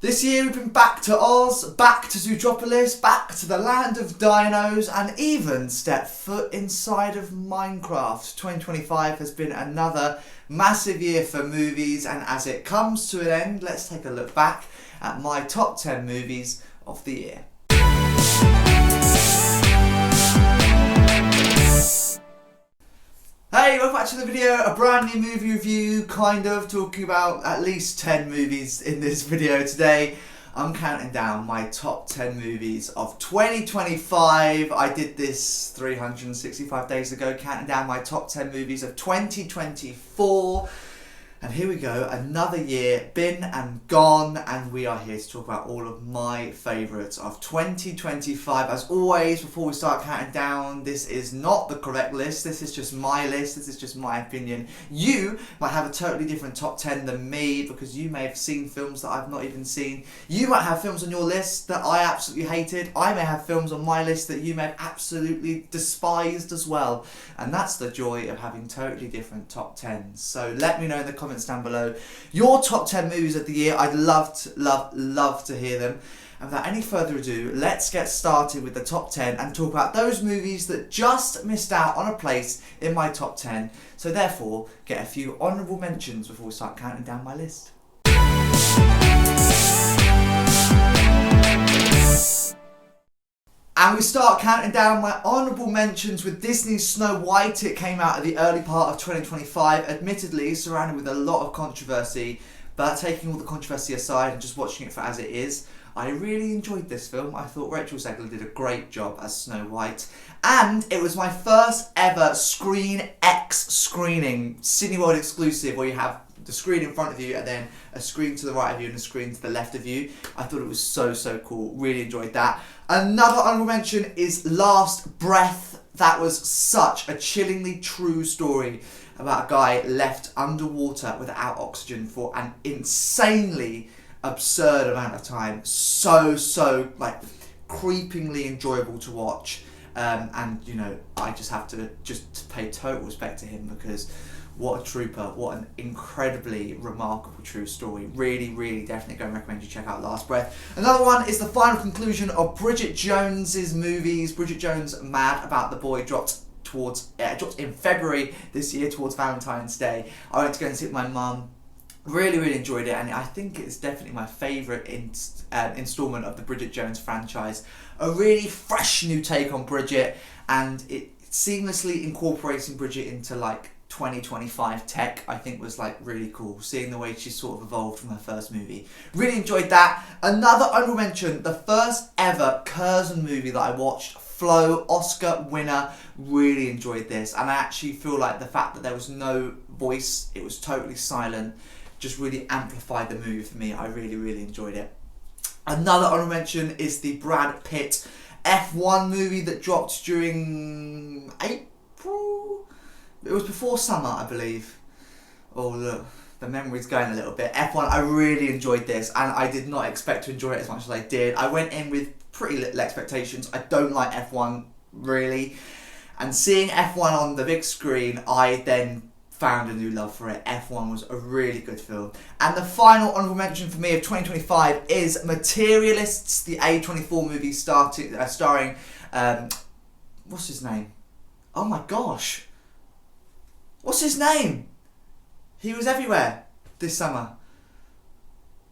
This year we've been back to Oz, back to Zootropolis, back to the land of dinos, and even stepped foot inside of Minecraft. 2025 has been another massive year for movies, and as it comes to an end, let's take a look back at my top 10 movies of the year. Hey, welcome back to the video, a brand new movie review, kind of talking about at least 10 movies in this video today. I'm counting down my top 10 movies of 2025. I did this 365 days ago, counting down my top 10 movies of 2024. And here we go, another year, been and gone, and we are here to talk about all of my favourites of 2025. As always, before we start counting down, this is not the correct list, this is just my list, this is just my opinion. You might have a totally different top 10 than me, because you may have seen films that I've not even seen. You might have films on your list that I absolutely hated. I may have films on my list that you may have absolutely despised as well. And that's the joy of having totally different top 10s. So let me know in the comments down below your top 10 movies of the year. I'd love to hear them. And without any further ado, let's get started with the top 10 and talk about those movies that just missed out on a place in my top 10. So therefore, get a few honourable mentions before we start counting down my list. And we start counting down my honourable mentions with Disney's Snow White. It came out at the early part of 2025, admittedly surrounded with a lot of controversy, but taking all the controversy aside and just watching it for as it is, I really enjoyed this film. I thought Rachel Zegler did a great job as Snow White, and it was my first ever Screen X screening, Cineworld exclusive, where you have the screen in front of you and then a screen to the right of you and a screen to the left of you. I thought it was so cool, really enjoyed that. Another honourable mention is Last Breath. That was such a chillingly true story about a guy left underwater without oxygen for an insanely absurd amount of time. So like creepingly enjoyable to watch. And you know, I just have to pay total respect to him, because what a trooper, what an incredibly remarkable true story. Really definitely go and recommend you check out Last Breath. Another one is the final conclusion of Bridget Jones's movies. Bridget Jones' Mad About the Boy dropped in February this year towards Valentine's Day. I went to go and see it with my mum. Really enjoyed it, and I think it's definitely my favourite instalment of the Bridget Jones franchise. A really fresh new take on Bridget, and it seamlessly incorporating Bridget into like 2025 tech, I think was like really cool, seeing the way she sort of evolved from her first movie. Really enjoyed that. Another honourable mention, the first ever Curzon movie that I watched, Flow, Oscar winner. Really enjoyed this, and I actually feel like the fact that there was no voice, it was totally silent, just really amplified the movie for me. I really enjoyed it. Another honourable mention is the Brad Pitt F1 movie that dropped during April. It was before summer, I believe. Oh look, the memory's going a little bit. F1, I really enjoyed this, and I did not expect to enjoy it as much as I did. I went in with pretty little expectations. I don't like F1 really, and seeing F1 on the big screen, I then found a new love for it. F1 was a really good film. And the final honourable mention for me of 2025 is Materialists, the A24 movie starring what's his name? Oh my gosh. What's his name? He was everywhere this summer.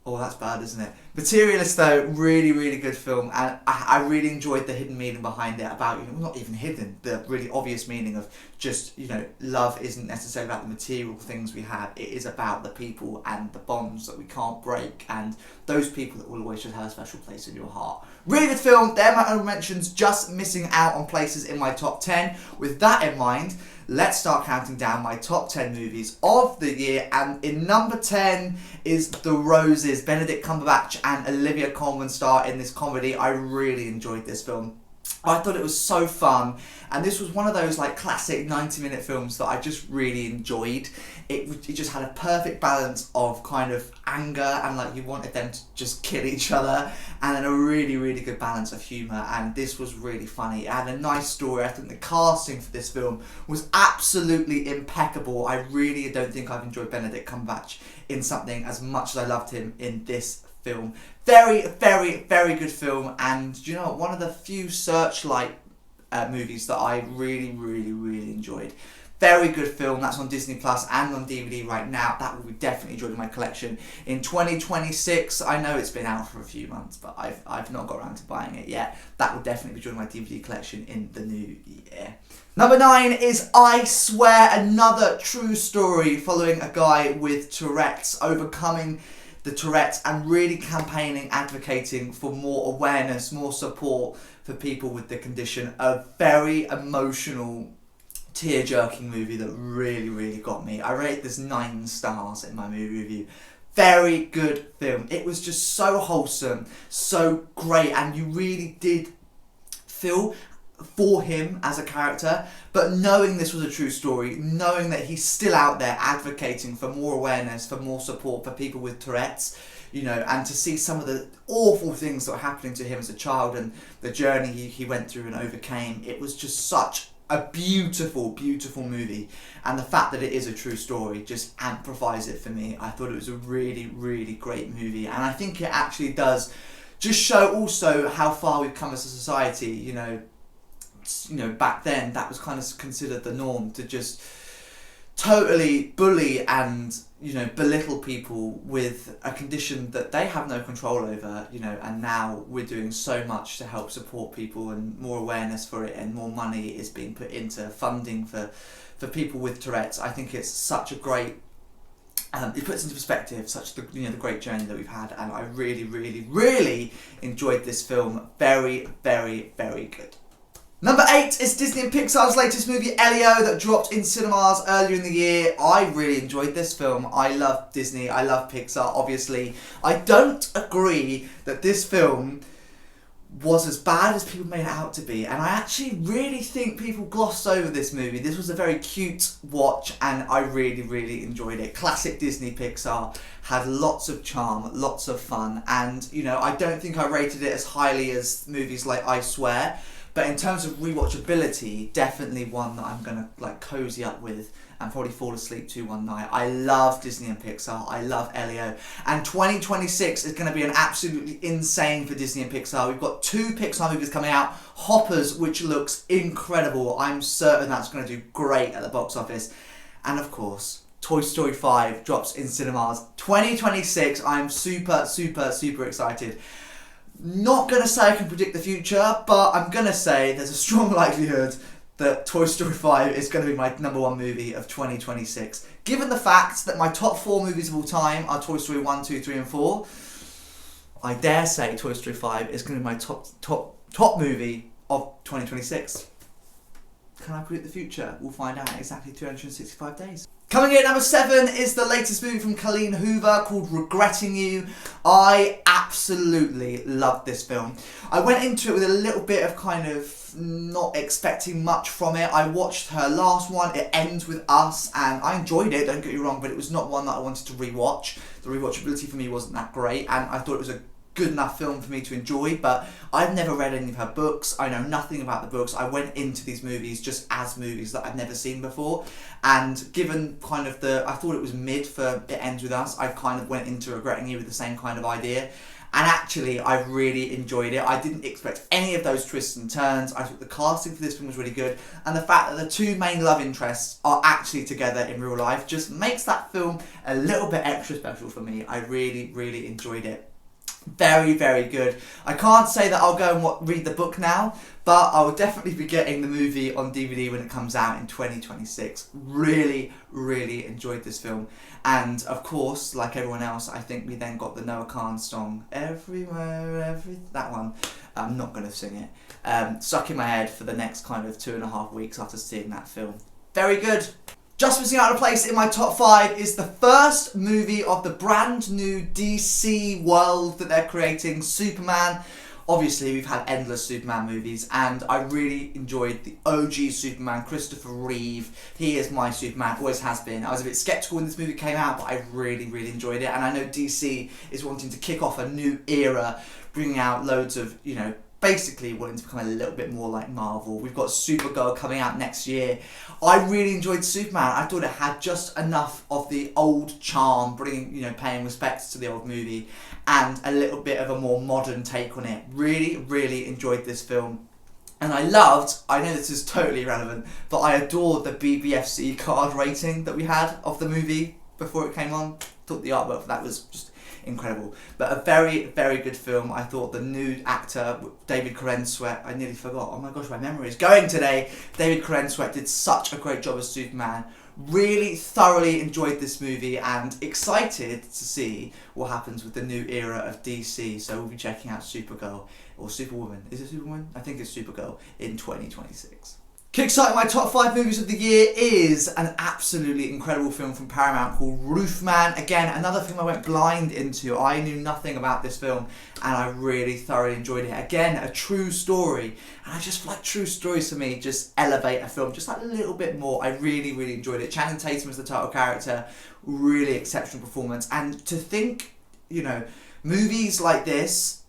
Oh, that's bad, isn't it? Materialist, though, really good film, and I really enjoyed the hidden meaning behind it about, you know, not even hidden, the really obvious meaning of just, you know, love isn't necessarily about the material things we have. It is about the people and the bonds that we can't break, and those people that will always just have a special place in your heart. Really good film. They're my honourable mentions, just missing out on places in my top 10. With that in mind, let's start counting down my top 10 movies of the year, and in number 10 is The Roses. Benedict Cumberbatch and Olivia Colman star in this comedy. I really enjoyed this film. I thought it was so fun, and this was one of those like classic 90-minute films that I just really enjoyed. It just had a perfect balance of kind of anger and like you wanted them to just kill each other, and then a really good balance of humour, and this was really funny. It had a nice story. I think the casting for this film was absolutely impeccable. I really don't think I've enjoyed Benedict Cumberbatch in something as much as I loved him in this film. Very, very, very good film, and do you know what? One of the few Searchlight movies that I really, really, really enjoyed. Very good film. That's on Disney Plus and on DVD right now. That will be definitely joining my collection in 2026. I know it's been out for a few months, but I've not got around to buying it yet. That will definitely be joining my DVD collection in the new year. Number 9 is I Swear, another true story following a guy with Tourette's overcoming the Tourette's and really campaigning, advocating for more awareness, more support for people with the condition. A very emotional, tear-jerking movie that really, really got me. I rate this 9 stars in my movie review. Very good film. It was just so wholesome, so great, and you really did feel for him as a character, but knowing this was a true story, knowing that he's still out there advocating for more awareness, for more support for people with Tourette's, you know, and to see some of the awful things that were happening to him as a child and the journey he went through and overcame. It was just such a beautiful, beautiful movie, and the fact that it is a true story just amplifies it for me. I thought it was a really, really great movie, and I think it actually does just show also how far we've come as a society. You know, back then that was kind of considered the norm, to just totally bully and, you know, belittle people with a condition that they have no control over, you know, and now we're doing so much to help support people, and more awareness for it, and more money is being put into funding for people with Tourette's. I think it's such a great, it puts into perspective such the great journey that we've had, and I really, really, really enjoyed this film. Very, very, very good. Number 8 is Disney and Pixar's latest movie, Elio, that dropped in cinemas earlier in the year. I really enjoyed this film. I love Disney, I love Pixar, obviously. I don't agree that this film was as bad as people made it out to be, and I actually really think people glossed over this movie. This was a very cute watch, and I really, really enjoyed it. Classic Disney Pixar, had lots of charm, lots of fun, and, you know, I don't think I rated it as highly as movies like I Swear, but in terms of rewatchability, definitely one that I'm gonna like cozy up with and probably fall asleep to one night. I love Disney and Pixar. I love Elio. And 2026 is going to be an absolutely insane for Disney and Pixar. We've got 2 Pixar movies coming out. Hoppers, which looks incredible. I'm certain that's going to do great at the box office. And of course, Toy Story 5 drops in cinemas 2026. I'm super, super, super excited. Not going to say I can predict the future, but I'm going to say there's a strong likelihood that Toy Story 5 is going to be my number 1 movie of 2026. Given the fact that my top 4 movies of all time are Toy Story 1, 2, 3 and 4, I dare say Toy Story 5 is going to be my top movie of 2026. Can I predict the future? We'll find out in exactly 365 days. Coming in at number 7 is the latest movie from Colleen Hoover called Regretting You. I absolutely loved this film. I went into it with a little bit of kind of not expecting much from it. I watched her last one, It Ends With Us, and I enjoyed it, don't get me wrong, but it was not one that I wanted to rewatch. The rewatchability for me wasn't that great, and I thought it was a good enough film for me to enjoy, but I've never read any of her books. I know nothing about the books. I went into these movies just as movies that I've never seen before, and given kind of I thought it was mid for It Ends With Us, I kind of went into Regretting You with the same kind of idea, and actually I really enjoyed it. I didn't expect any of those twists and turns. I thought the casting for this film was really good, and the fact that the 2 main love interests are actually together in real life just makes that film a little bit extra special for me. I really, really enjoyed it. Very, very good. I can't say that I'll go and read the book now, but I will definitely be getting the movie on DVD when it comes out in 2026. Really, really enjoyed this film. And of course, like everyone else, I think we then got the Noah Khan song, Everywhere, that one. I'm not going to sing it. Stuck in my head for the next kind of 2.5 weeks after seeing that film. Very good. Just missing out on a place in my top 5 is the first movie of the brand new DC world that they're creating, Superman. Obviously, we've had endless Superman movies, and I really enjoyed the OG Superman, Christopher Reeve. He is my Superman, always has been. I was a bit sceptical when this movie came out, but I really, really enjoyed it. And I know DC is wanting to kick off a new era, bringing out loads of, you know, basically wanting to become a little bit more like Marvel. We've got Supergirl coming out next year. I really enjoyed Superman. I thought it had just enough of the old charm, bringing, paying respects to the old movie, and a little bit of a more modern take on it. Really, really enjoyed this film. And I know this is totally irrelevant, but I adored the BBFC card rating that we had of the movie before it came on. Thought the artwork for that was just incredible. But a very, very good film. I thought the new actor, David Corenswet, I nearly forgot. Oh my gosh, my memory is going today. David Corenswet did such a great job as Superman. Really thoroughly enjoyed this movie and excited to see what happens with the new era of DC. So we'll be checking out Supergirl, or Superwoman. Is it Superwoman? I think it's Supergirl in 2026. Kickstarting my top 5 movies of the year is an absolutely incredible film from Paramount called Roofman. Again, another film I went blind into. I knew nothing about this film and I really thoroughly enjoyed it. Again, a true story. And I just feel like true stories for me just elevate a film just like a little bit more. I really, really enjoyed it. Channing Tatum is the title character. Really exceptional performance. And to think, movies like this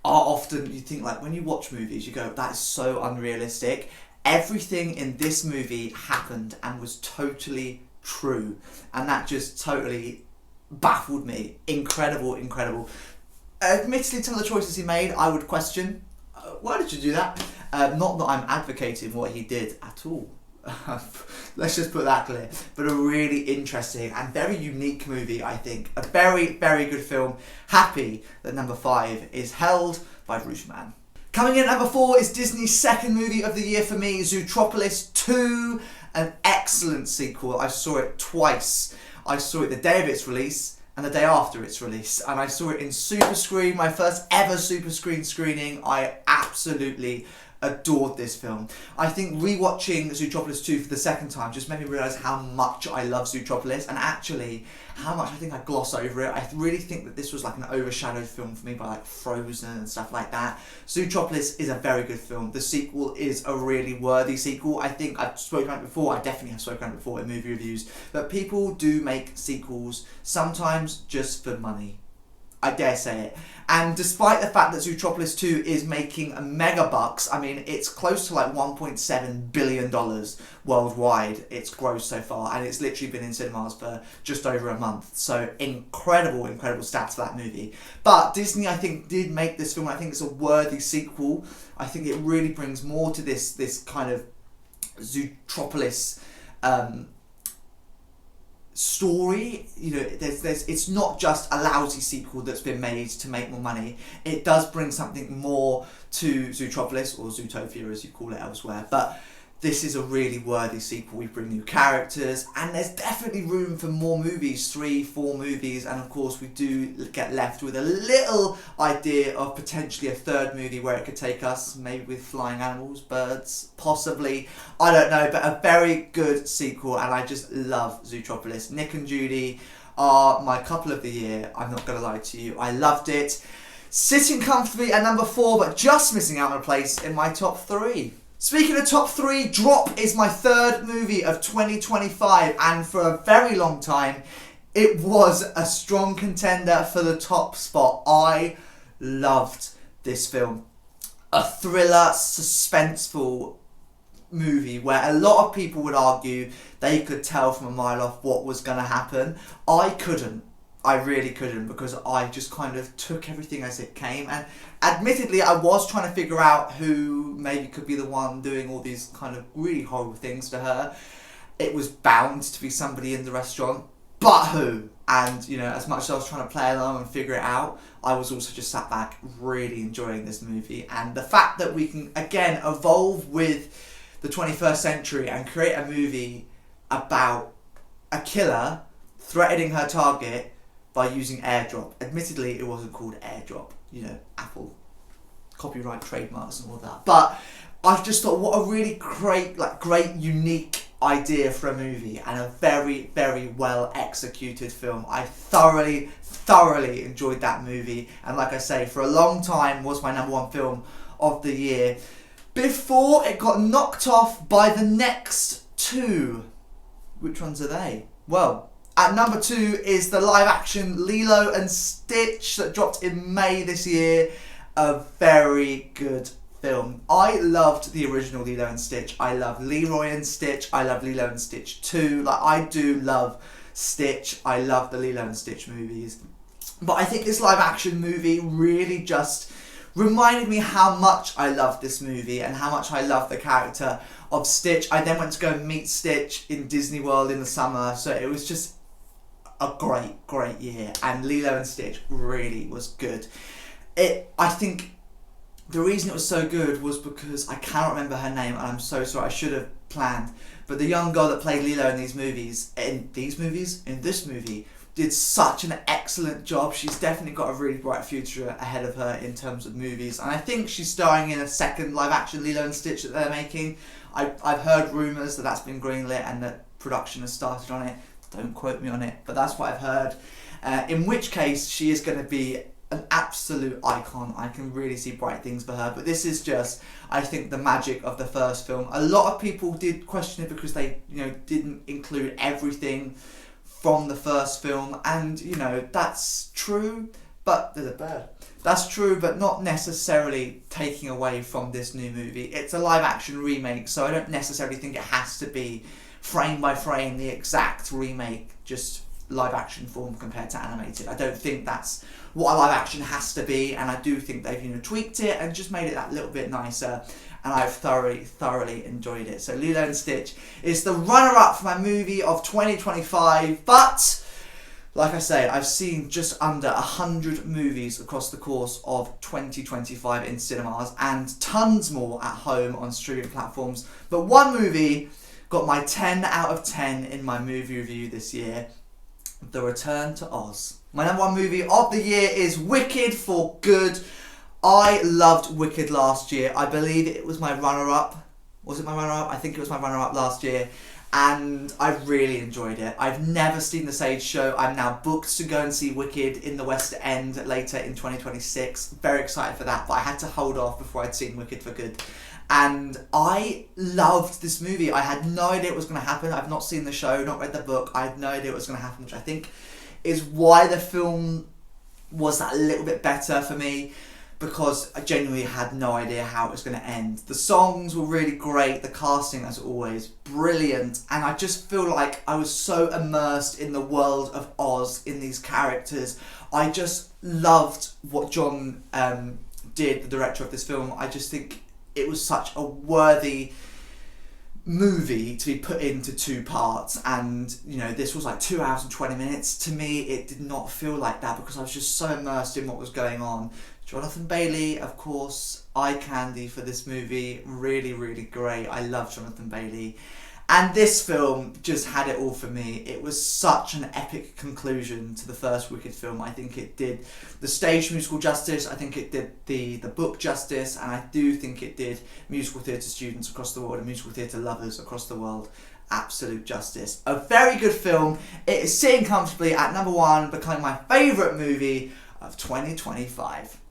are often, you think like when you watch movies, you go, that is so unrealistic. Everything in this movie happened and was totally true. And that just totally baffled me. Incredible, incredible. Admittedly, some of the choices he made, I would question. Why did you do that? Not that I'm advocating what he did at all. Let's just put that clear. But a really interesting and very unique movie, I think. A very, very good film. Happy that number 5 is held by Roofman. Coming in at number 4 is Disney's second movie of the year for me, Zootropolis 2, an excellent sequel. I saw it twice. I saw it the day of its release and the day after its release, and I saw it in Super Screen, my first ever Super Screen screening. I absolutely adored this film. I think rewatching Zootropolis 2 for the second time just made me realise how much I love Zootropolis, and actually how much I think I gloss over it. I really think that this was like an overshadowed film for me by like Frozen and stuff like that. Zootropolis is a very good film. The sequel is a really worthy sequel. I think I've spoken about it before. I definitely have spoken about it before in movie reviews. But people do make sequels sometimes just for money. I dare say it. And despite the fact that Zootropolis 2 is making a mega bucks, I mean, it's close to like $1.7 billion worldwide, it's gross so far, and it's literally been in cinemas for just over a month. So incredible, incredible stats for that movie. But Disney, I think, did make this film. I think it's a worthy sequel. I think it really brings more to this kind of Zootropolis story. It's not just a lousy sequel that's been made to make more money. It does bring something more to Zootropolis, or Zootopia as you call it elsewhere, but this is a really worthy sequel. We bring new characters, and there's definitely room for more movies, 3, 4 movies, and of course we do get left with a little idea of potentially a third movie where it could take us, maybe with flying animals, birds, possibly, I don't know, but a very good sequel, and I just love Zootropolis. Nick and Judy are my couple of the year, I'm not going to lie to you. I loved it. Sitting comfortably at number 4, but just missing out on a place in my top 3. Speaking of top 3, Drop is my third movie of 2025, and for a very long time it was a strong contender for the top spot. I loved this film. A thriller, suspenseful movie where a lot of people would argue they could tell from a mile off what was going to happen. I couldn't. I really couldn't, because I just kind of took everything as it came, and admittedly I was trying to figure out who maybe could be the one doing all these kind of really horrible things to her. It was bound to be somebody in the restaurant, but who? And as much as I was trying to play along and figure it out, I was also just sat back really enjoying this movie. And the fact that we can again evolve with the 21st century and create a movie about a killer threatening her target by using airdrop. Admittedly, it wasn't called airdrop. Apple copyright, trademarks and all that. But I just thought, what a really great, unique idea for a movie, and a very, very well executed film. I thoroughly, thoroughly enjoyed that movie. And like I say, for a long time was my number 1 film of the year, before it got knocked off by the next 2. Which ones are they? Well, at number 2 is the live-action Lilo and Stitch that dropped in May this year. a very good film. I loved the original Lilo and Stitch. I love Leroy and Stitch. I love Lilo and Stitch 2. Like, I do love Stitch. I love the Lilo and Stitch movies. But I think this live action movie really just reminded me how much I loved this movie and how much I loved the character of Stitch. I then went to go meet Stitch in Disney World in the summer, so it was just a great year, and Lilo and Stitch really was good. I think the reason it was so good was because I cannot remember her name, and I'm so sorry, I should have planned, but the young girl that played Lilo in this movie, did such an excellent job. She's definitely got a really bright future ahead of her in terms of movies, and I think she's starring in a second live action Lilo and Stitch that they're making. I've heard rumours that that's been greenlit and that production has started on it. Don't quote me on it, but that's what I've heard. In which case, she is going to be an absolute icon. I can really see bright things for her, but this is just, I think, the magic of the first film. A lot of people did question it because they, didn't include everything from the first film, and that's true, but that's true, but not necessarily taking away from this new movie. It's a live action remake, so I don't necessarily think it has to be frame by frame the exact remake, just live action form compared to animated. I don't think that's what a live action has to be, and I do think they've tweaked it and just made it that little bit nicer, and I've thoroughly enjoyed it. So Lilo and Stitch is the runner-up for my movie of 2025, but like I say, I've seen just under 100 movies across the course of 2025 in cinemas, and tons more at home on streaming platforms, but one movie got my 10 out of 10 in my movie review this year: The Return to Oz. My number one movie of the year is Wicked for Good. I loved Wicked last year. I believe it was my runner-up. Was it my runner-up? I think it was my runner-up last year. And I really enjoyed it. I've never seen the Sage Show. I'm now booked to go and see Wicked in the West End later in 2026. Very excited for that, but I had to hold off before I'd seen Wicked for Good. And I loved this movie. I had no idea it was going to happen. I've not seen the show, not read the book. I had no idea it was going to happen, which I think is why the film was that little bit better for me, because I genuinely had no idea how it was going to end. The songs were really great, the casting, as always, brilliant, and I just feel like I was so immersed in the world of Oz, in these characters. I just loved what John did, the director of this film. I just think it was such a worthy movie to be put into two parts, and this was like 2 hours and 20 minutes. To me, it did not feel like that because I was just so immersed in what was going on. Jonathan Bailey, of course, eye candy for this movie. Really great. I love Jonathan Bailey. And this film just had it all for me. It was such an epic conclusion to the first Wicked film. I think it did the stage musical justice. I think it did the book justice. And I do think it did musical theatre students across the world and musical theatre lovers across the world absolute justice. A very good film. It is sitting comfortably at number one, becoming my favourite movie of 2025.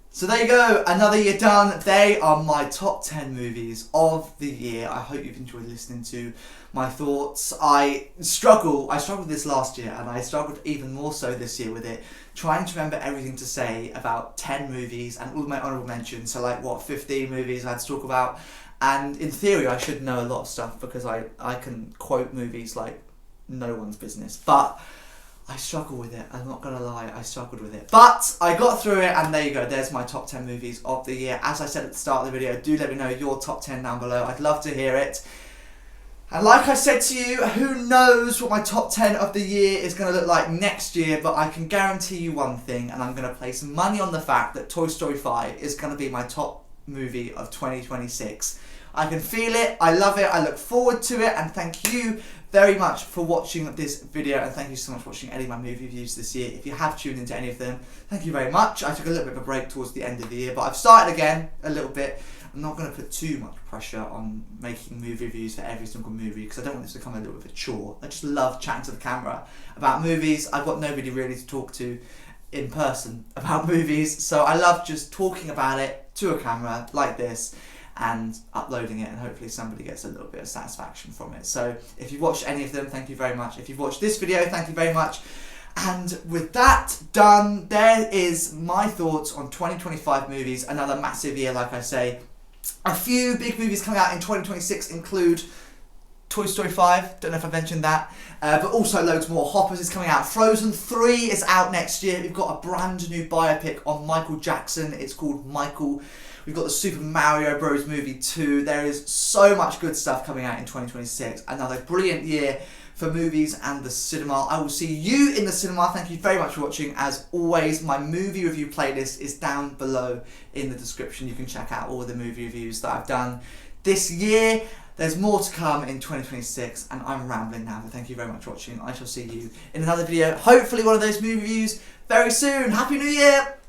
So there you go, another year done. They are my top 10 movies of the year. I hope you've enjoyed listening to my thoughts. I struggled with this last year, and I struggled even more so this year with it, trying to remember everything to say about 10 movies and all of my honourable mentions. So 15 movies I had to talk about. And in theory, I should know a lot of stuff because I can quote movies like no one's business. But I struggle with it, I'm not gonna lie, I struggled with it. But I got through it, and there you go, there's my top 10 movies of the year. As I said at the start of the video, do let me know your top 10 down below, I'd love to hear it. And like I said to you, who knows what my top 10 of the year is gonna look like next year, but I can guarantee you one thing, and I'm gonna place money on the fact that Toy Story 5 is gonna be my top movie of 2026. I can feel it, I love it, I look forward to it, and thank you very much for watching this video, and thank you so much for watching any of my movie reviews this year. If you have tuned into any of them, thank you very much. I took a little bit of a break towards the end of the year, but I've started again a little bit. I'm not going to put too much pressure on making movie reviews for every single movie because I don't want this to become a little bit of a chore. I just love chatting to the camera about movies. I've got nobody really to talk to in person about movies, so I love just talking about it to a camera like this. and uploading it, and hopefully somebody gets a little bit of satisfaction from it. So if you've watched any of them, thank you very much. If you've watched this video, thank you very much. And with that done, there is my thoughts on 2025 movies. Another massive year, like I say. A few big movies coming out in 2026 include Toy Story 5, don't know if I mentioned that, but also loads more. Hoppers is coming out. Frozen 3 is out next year. We've got a brand new biopic on Michael Jackson. It's called Michael. We've got the Super Mario Bros. Movie 2. There is so much good stuff coming out in 2026. Another brilliant year for movies and the cinema. I will see you in the cinema. Thank you very much for watching. As always, my movie review playlist is down below in the description. You can check out all the movie reviews that I've done this year. There's more to come in 2026, and I'm rambling now, but thank you very much for watching. I shall see you in another video, hopefully one of those movie reviews very soon. Happy New Year!